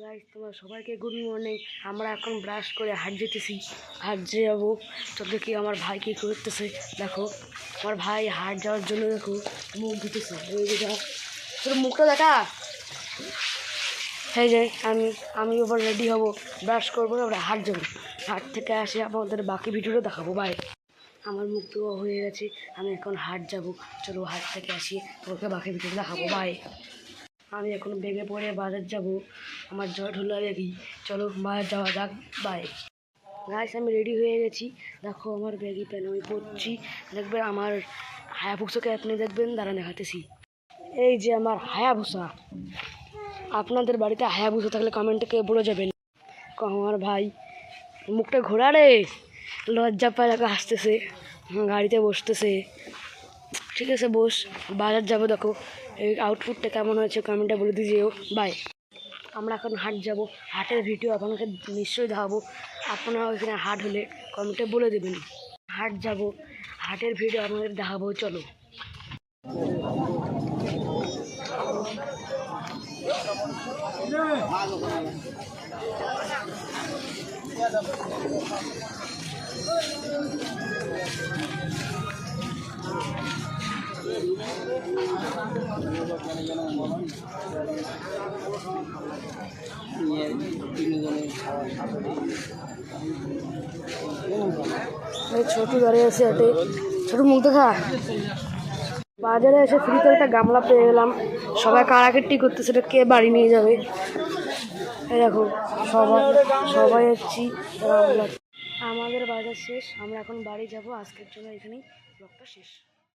Guys তোমরা সবাইকে good morning. আমরা এখন ব্রাশ করে হাট যেতেছি, হাট যাবো। তো দেখি আমার ভাই কী করতেছে। দেখো আমার ভাই হাট যাওয়ার জন্য দেখো মুখ ধুতেছে। এই যে তোর মুখটা দেখা। হয়ে যায় আমি এবার রেডি হব, ব্রাশ করবো, আমরা হাট যাবো। হাট থেকে আসে আমাদের বাকি ভিডিওটা দেখাবো। বাই। আমার মুখ ধোয়া হয়ে গেছে, আমি এখন হাট যাব। চলো হাট থেকে আসি, ওকে বাকি ভিডিও দেখাবো। বাই। আমি এখন বেগে পড়ে বাজার যাব, আমার জ্বর হলো দেখি। চলো বাজার যাওয়া যাক। বাই। গাইস আমি রেডি হয়ে গেছি, দেখো আমার ব্যাগি প্যান আমি পরছি। দেখবে আমার হায়াবুসাকে আপনি দেখবেন, দাঁড়া দেখাতেছি। এই যে আমার হায়াবুসা। আপনাদের বাড়িতে হায়াবুসা থাকলে কমেন্টে কেউ বলে যাবেন। আমার ভাই মুখটা ঘোরা রে, লজ্জা পায় দেখো, হাসতেছে, গাড়িতে বসতেছে। ঠিক আছে বস, বাজার যাবো। দেখো এই আউটফিটটা কেমন হয়েছে কমেন্টে বলে দিও। বাই। আমরা এখন হাট যাব, হাটের ভিডিও আপনাকে নিশ্চয়ই দেখাবো। আপনারা ওইখানে হাট হলে কমেন্টে বলে দেবেন। হাট যাব, হাটের ভিডিও আপনাদের দেখাবো। চলো। ছোট দাঁড়িয়ে আছে হাটে, ছোট মুখ দেখা। বাজারে এসে ফ্রিতে একটা গামলা পেয়ে গেলাম। সবাই কাড়াকাটি করতেছে, এটা কে বাড়ি নিয়ে যাবে। এই দেখো সবাই যাচ্ছি। আমাদের বাজার শেষ, আমরা এখন বাড়ি যাব। আজকের জন্য এখানেই ব্লগটা শেষ।